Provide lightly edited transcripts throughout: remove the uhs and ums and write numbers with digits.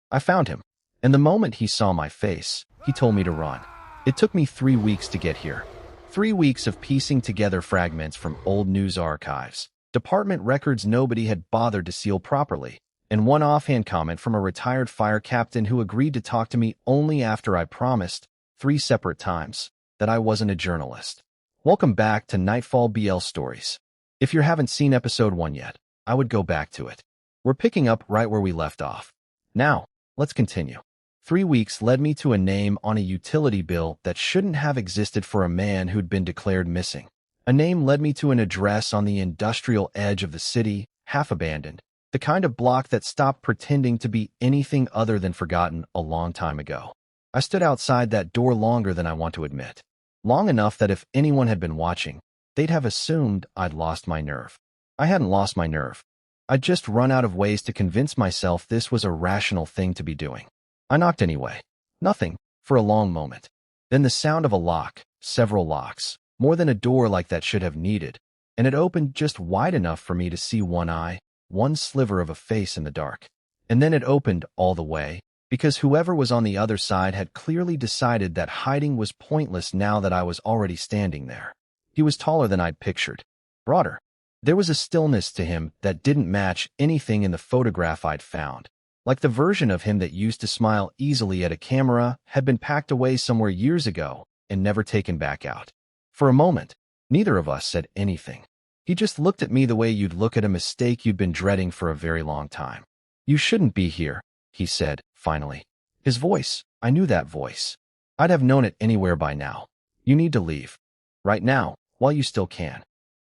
I found him, and the moment he saw my face, he told me to run. It took me 3 weeks to get here. 3 weeks of piecing together fragments from old news archives, department records nobody had bothered to seal properly, and one offhand comment from a retired fire captain who agreed to talk to me only after I promised, 3 separate times, that I wasn't a journalist. Welcome back to Nightfall BL Stories. If you haven't seen episode 1 yet, I would go back to it. We're picking up right where we left off. Now, let's continue. 3 weeks led me to a name on a utility bill that shouldn't have existed for a man who'd been declared missing. A name led me to an address on the industrial edge of the city, half abandoned, the kind of block that stopped pretending to be anything other than forgotten a long time ago. I stood outside that door longer than I want to admit. Long enough that if anyone had been watching, they'd have assumed I'd lost my nerve. I hadn't lost my nerve. I'd just run out of ways to convince myself this was a rational thing to be doing. I knocked anyway. Nothing, for a long moment. Then the sound of a lock, several locks, more than a door like that should have needed, and it opened just wide enough for me to see one eye, one sliver of a face in the dark. And then it opened all the way, because whoever was on the other side had clearly decided that hiding was pointless now that I was already standing there. He was taller than I'd pictured, broader. There was a stillness to him that didn't match anything in the photograph I'd found. Like the version of him that used to smile easily at a camera had been packed away somewhere years ago and never taken back out. For a moment, neither of us said anything. He just looked at me the way you'd look at a mistake you'd been dreading for a very long time. "You shouldn't be here," he said, finally. His voice, I knew that voice. I'd have known it anywhere by now. "You need to leave. Right now, while you still can."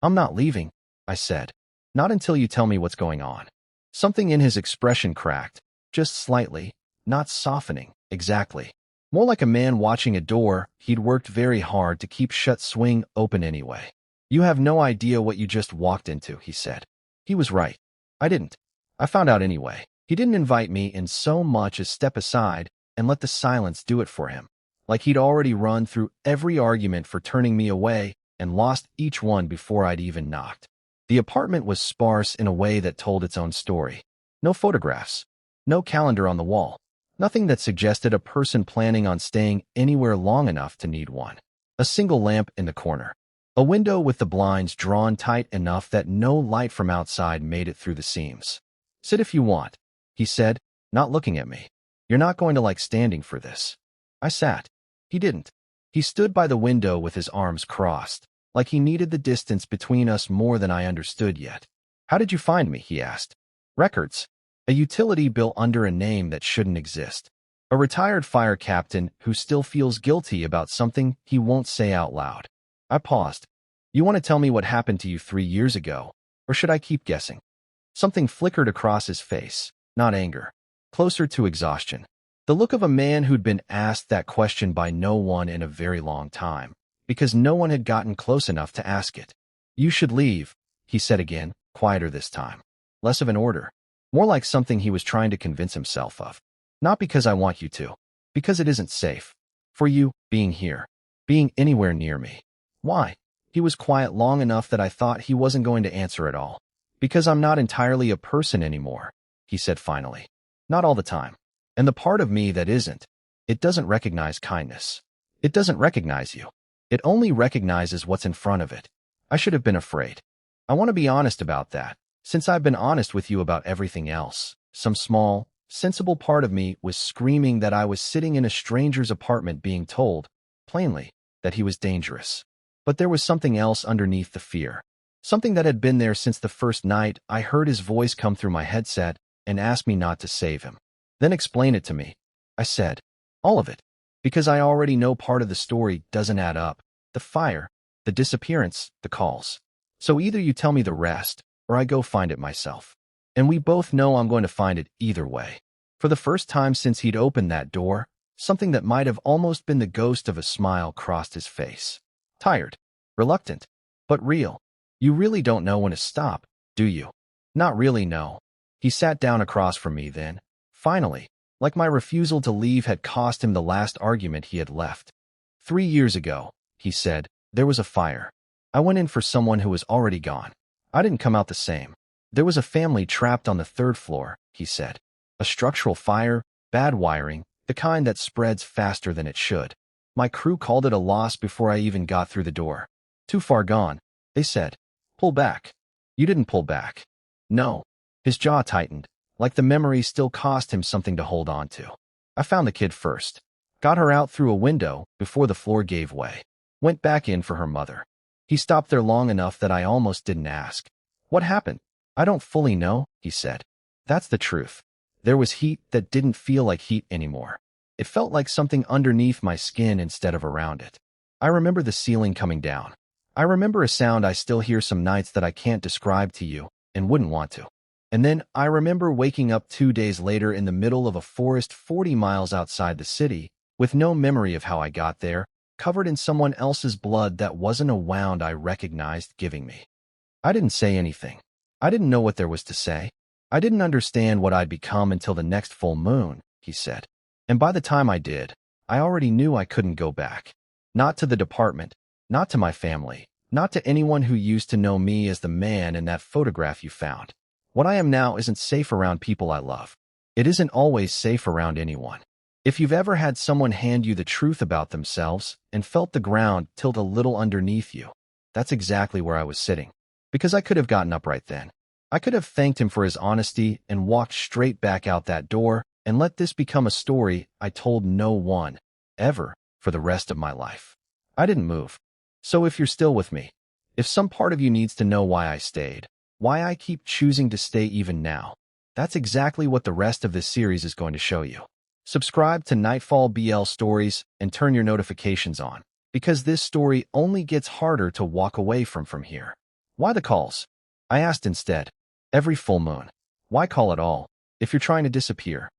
"I'm not leaving," I said. "Not until you tell me what's going on." Something in his expression cracked, just slightly, not softening, exactly. More like a man watching a door he'd worked very hard to keep shut swing open anyway. "You have no idea what you just walked into," he said. He was right. I didn't. I found out anyway. He didn't invite me in so much as step aside and let the silence do it for him. Like he'd already run through every argument for turning me away and lost each one before I'd even knocked. The apartment was sparse in a way that told its own story. No photographs. No calendar on the wall. Nothing that suggested a person planning on staying anywhere long enough to need one. A single lamp in the corner. A window with the blinds drawn tight enough that no light from outside made it through the seams. "Sit if you want," he said, not looking at me. "You're not going to like standing for this." I sat. He didn't. He stood by the window with his arms crossed, like he needed the distance between us more than I understood yet. "How did you find me?" he asked. "Records. A utility bill under a name that shouldn't exist. A retired fire captain who still feels guilty about something he won't say out loud." I paused. "You want to tell me what happened to you 3 years ago, or should I keep guessing?" Something flickered across his face, not anger, closer to exhaustion. The look of a man who'd been asked that question by no one in a very long time, because no one had gotten close enough to ask it. "You should leave," he said again, quieter this time. Less of an order. More like something he was trying to convince himself of. "Not because I want you to. Because it isn't safe. For you, being here. Being anywhere near me." "Why?" He was quiet long enough that I thought he wasn't going to answer at all. "Because I'm not entirely a person anymore," he said finally. "Not all the time. And the part of me that isn't, it doesn't recognize kindness. It doesn't recognize you. It only recognizes what's in front of it. I should have been afraid. I want to be honest about that. Since I've been honest with you about everything else, some small, sensible part of me was screaming that I was sitting in a stranger's apartment being told, plainly, that he was dangerous. But there was something else underneath the fear. Something that had been there since the first night I heard his voice come through my headset and ask me not to save him. "Then explain it to me," I said. "All of it. Because I already know part of the story doesn't add up. The fire, the disappearance, the calls. So either you tell me the rest, or I go find it myself. And we both know I'm going to find it either way." For the first time since he'd opened that door, something that might have almost been the ghost of a smile crossed his face. Tired, reluctant, but real. "You really don't know when to stop, do you?" "Not really, no." He sat down across from me then, finally, like my refusal to leave had cost him the last argument he had left. 3 years ago," he said, "there was a fire. I went in for someone who was already gone. I didn't come out the same. There was a family trapped on the 3rd floor," he said. "A structural fire, Bad wiring, the kind that spreads faster than it should. My crew called it a loss before I even got through the door. Too far gone, they said. Pull back. You didn't pull back. No. His jaw tightened, like the memory still cost him something to hold on to. I found the kid first. Got her out through a window before the floor gave way. Went back in for her mother. He stopped there long enough that I almost didn't ask. What happened? I don't fully know, he said. That's the truth. There was heat that didn't feel like heat anymore. It felt like something underneath my skin instead of around it. I remember the ceiling coming down. I remember a sound I still hear some nights that I can't describe to you and wouldn't want to. And then I remember waking up 2 days later in the middle of a forest 40 miles outside the city, with no memory of how I got there, covered in someone else's blood that wasn't a wound I recognized giving me. I didn't say anything. I didn't know what there was to say. I didn't understand what I'd become until the next full moon, he said. And by the time I did, I already knew I couldn't go back. Not to the department, not to my family, not to anyone who used to know me as the man in that photograph you found. What I am now isn't safe around people I love. It isn't always safe around anyone. If you've ever had someone hand you the truth about themselves and felt the ground tilt a little underneath you, that's exactly where I was sitting. Because I could have gotten up right then. I could have thanked him for his honesty and walked straight back out that door and let this become a story I told no one, ever, for the rest of my life. I didn't move. So if you're still with me, if some part of you needs to know why I stayed, why I keep choosing to stay even now, that's exactly what the rest of this series is going to show you. Subscribe to Nightfall BL Stories and turn your notifications on, because this story only gets harder to walk away from here. Why the calls? I asked instead. Every full moon. Why call at all, if you're trying to disappear?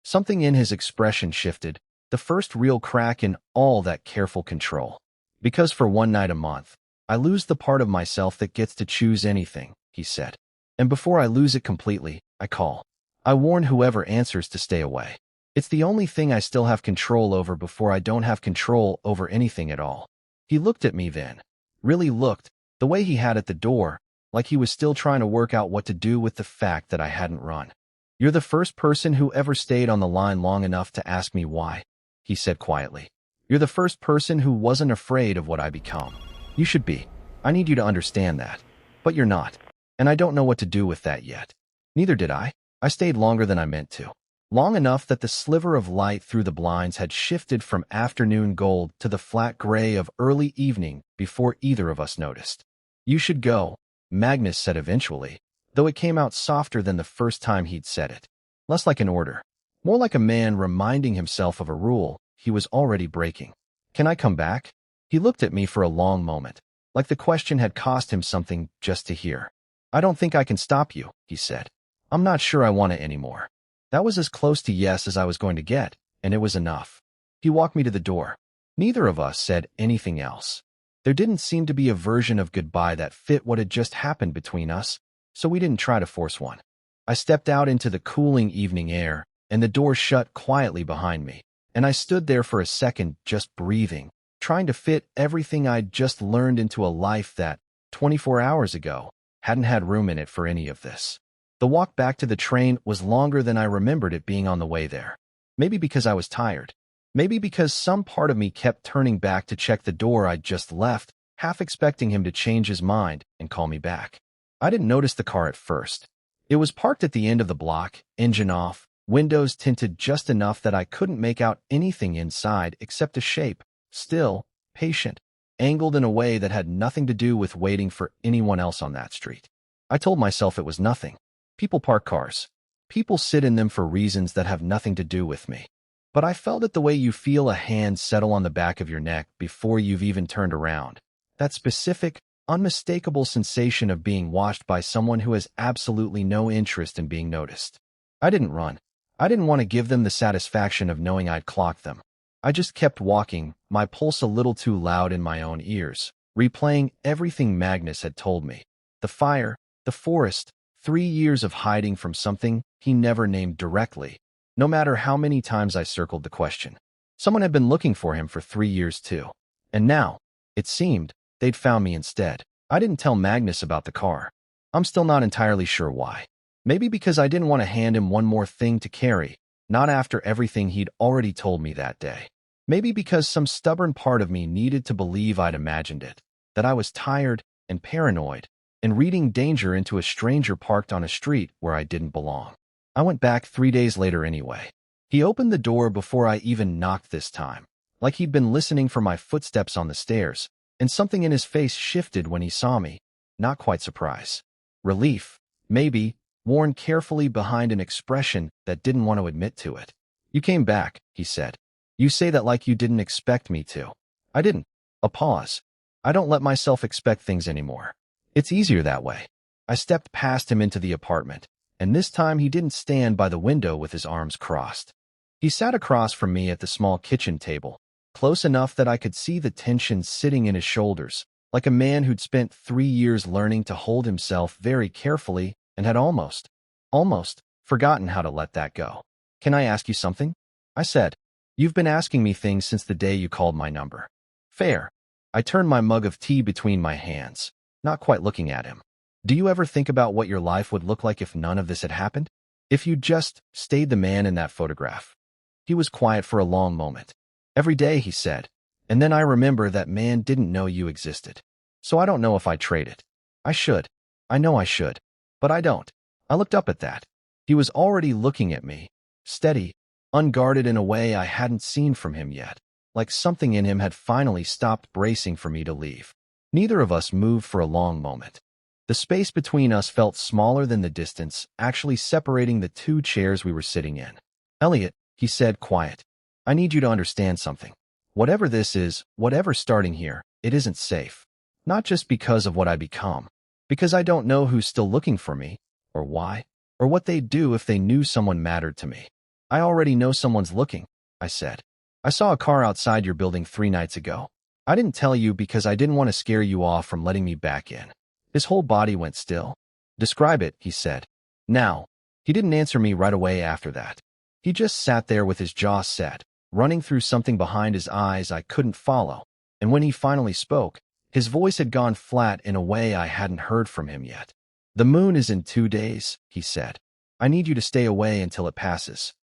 Something in his expression shifted, the first real crack in all that careful control. Because for one night a month, I lose the part of myself that gets to choose anything, he said. And before I lose it completely, I call. I warn whoever answers to stay away. It's the only thing I still have control over before I don't have control over anything at all. He looked at me then. Really looked, the way he had at the door, like he was still trying to work out what to do with the fact that I hadn't run. You're the first person who ever stayed on the line long enough to ask me why, he said quietly. You're the first person who wasn't afraid of what I become. You should be. I need you to understand that. But you're not. And I don't know what to do with that yet. Neither did I. I stayed longer than I meant to. Long enough that the sliver of light through the blinds had shifted from afternoon gold to the flat gray of early evening before either of us noticed. You should go, Magnus said eventually, though it came out softer than the first time he'd said it. Less like an order. More like a man reminding himself of a rule he was already breaking. Can I come back? He looked at me for a long moment, like the question had cost him something just to hear. I don't think I can stop you, he said. I'm not sure I want it anymore. That was as close to yes as I was going to get, and it was enough. He walked me to the door. Neither of us said anything else. There didn't seem to be a version of goodbye that fit what had just happened between us, so we didn't try to force one. I stepped out into the cooling evening air, and the door shut quietly behind me, and I stood there for a second just breathing, trying to fit everything I'd just learned into a life that, 24 hours ago, hadn't had room in it for any of this. The walk back to the train was longer than I remembered it being on the way there. Maybe because I was tired. Maybe because some part of me kept turning back to check the door I'd just left, half expecting him to change his mind and call me back. I didn't notice the car at first. It was parked at the end of the block, engine off, windows tinted just enough that I couldn't make out anything inside except a shape, still, patient, angled in a way that had nothing to do with waiting for anyone else on that street. I told myself it was nothing. People park cars. People sit in them for reasons that have nothing to do with me. But I felt it the way you feel a hand settle on the back of your neck before you've even turned around. That specific, unmistakable sensation of being watched by someone who has absolutely no interest in being noticed. I didn't run. I didn't want to give them the satisfaction of knowing I'd clocked them. I just kept walking, my pulse a little too loud in my own ears, replaying everything Magnus had told me. The fire, the forest, 3 years of hiding from something he never named directly, no matter how many times I circled the question. Someone had been looking for him for 3 years too. And now, it seemed, they'd found me instead. I didn't tell Magnus about the car. I'm still not entirely sure why. Maybe because I didn't want to hand him one more thing to carry, Not after everything he'd already told me that day. Maybe because some stubborn part of me needed to believe I'd imagined it, that I was tired and paranoid, and reading danger into a stranger parked on a street where I didn't belong. I went back 3 days later anyway. He opened the door before I even knocked this time, like he'd been listening for my footsteps on the stairs, and something in his face shifted when he saw me. Not quite surprise. Relief, maybe, worn carefully behind an expression that didn't want to admit to it. "You came back," he said. "You say that like you didn't expect me to." I didn't. A pause. I don't let myself expect things anymore. It's easier that way. I stepped past him into the apartment, and this time he didn't stand by the window with his arms crossed. He sat across from me at the small kitchen table, close enough that I could see the tension sitting in his shoulders, like a man who'd spent 3 years learning to hold himself very carefully and had almost forgotten how to let that go. "Can I ask you something?" I said. "You've been asking me things since the day you called my number." "Fair." I turned my mug of tea between my hands, not quite looking at him. "Do you ever think about what your life would look like if none of this had happened? If you just stayed the man in that photograph?" He was quiet for a long moment. "Every day," he said. "And then I remember that man didn't know you existed. So I don't know if I trade it. I should. I know I should. But I don't." I looked up at that. He was already looking at me, steady, unguarded in a way I hadn't seen from him yet, like something in him had finally stopped bracing for me to leave. Neither of us moved for a long moment. The space between us felt smaller than the distance actually separating the 2 chairs we were sitting in. "Elliot," he said, quiet, "I need you to understand something. Whatever this is, whatever's starting here, it isn't safe. Not just because of what I become, because I don't know who's still looking for me, or why, or what they'd do if they knew someone mattered to me. I already know someone's looking," I said. "I saw a car outside your building 3 nights ago. I didn't tell you because I didn't want to scare you off from letting me back in." His whole body went still. "Describe it," he said. "Now." He didn't answer me right away after that. He just sat there with his jaw set, running through something behind his eyes I couldn't follow, and when he finally spoke, his voice had gone flat in a way I hadn't heard from him yet. "The moon is in 2 days," he said. "I need you to stay away until it passes.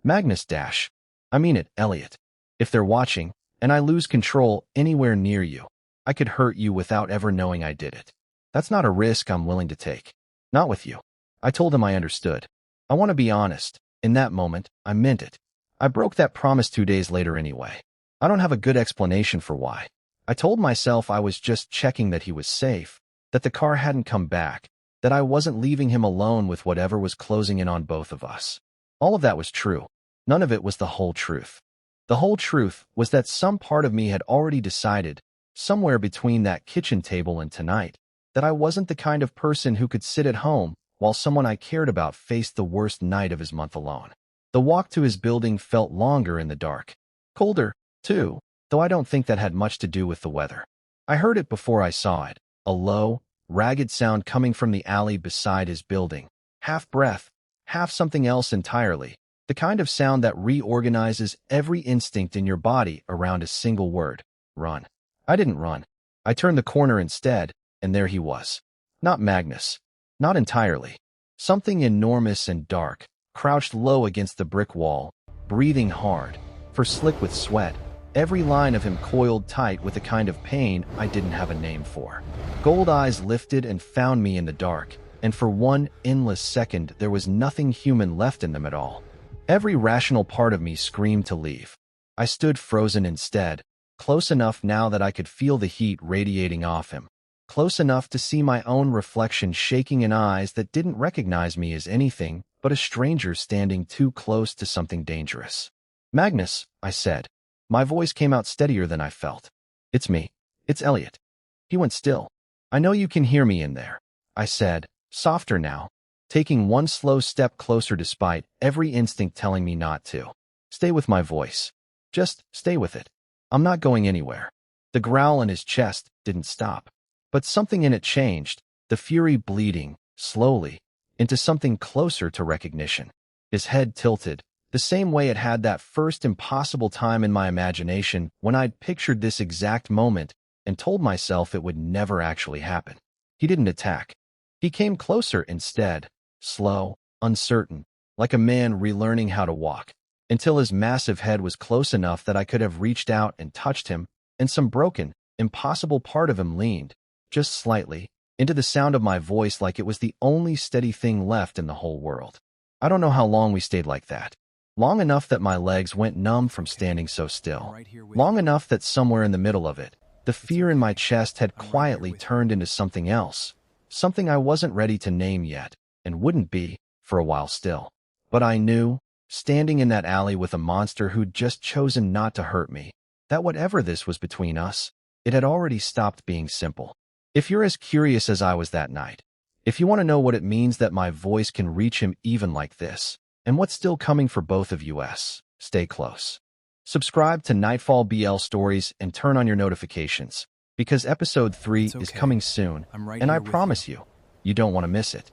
Magnus dash. I mean it, Elliot. If they're watching, and I lose control anywhere near you, I could hurt you without ever knowing I did it. That's not a risk I'm willing to take. Not with you." I told him I understood. I want to be honest. In that moment, I meant it. I broke that promise 2 days later anyway. I don't have a good explanation for why. I told myself I was just checking that he was safe, that the car hadn't come back, that I wasn't leaving him alone with whatever was closing in on both of us. All of that was true. None of it was the whole truth. The whole truth was that some part of me had already decided, somewhere between that kitchen table and tonight, that I wasn't the kind of person who could sit at home while someone I cared about faced the worst night of his month alone. The walk to his building felt longer in the dark. Colder, too, though I don't think that had much to do with the weather. I heard it before I saw it, a low, ragged sound coming from the alley beside his building, half breath, half something else entirely, the kind of sound that reorganizes every instinct in your body around a single word: run. I didn't run. I turned the corner instead, and there he was. Not Magnus. Not entirely. Something enormous and dark, crouched low against the brick wall, breathing hard, for slick with sweat, every line of him coiled tight with a kind of pain I didn't have a name for. Gold eyes lifted and found me in the dark, and for one endless second there was nothing human left in them at all. Every rational part of me screamed to leave. I stood frozen instead, close enough now that I could feel the heat radiating off him, close enough to see my own reflection shaking in eyes that didn't recognize me as anything but a stranger standing too close to something dangerous. "Magnus," I said. My voice came out steadier than I felt. "It's me. It's Elliot." He went still. "I know you can hear me in there," I said, softer now, taking one slow step closer despite every instinct telling me not to. "Stay with my voice. Just stay with it. I'm not going anywhere." The growl in his chest didn't stop, but something in it changed, the fury bleeding, slowly, into something closer to recognition. His head tilted, the same way it had that first impossible time in my imagination when I'd pictured this exact moment and told myself it would never actually happen. He didn't attack. He came closer instead, slow, uncertain, like a man relearning how to walk. until his massive head was close enough that I could have reached out and touched him, and some broken, impossible part of him leaned, just slightly, into the sound of my voice like it was the only steady thing left in the whole world. I don't know how long we stayed like that. Long enough that my legs went numb from standing so still. Long enough that somewhere in the middle of it, the fear in my chest had quietly turned into something else. Something I wasn't ready to name yet, and wouldn't be, for a while still. But I knew, standing in that alley with a monster who'd just chosen not to hurt me, that whatever this was between us, it had already stopped being simple. If you're as curious as I was that night, if you want to know what it means that my voice can reach him even like this, and what's still coming for both of us, stay close. Subscribe to Nightfall BL Stories and turn on your notifications, because episode 3 is coming soon, and I promise you, you don't want to miss it.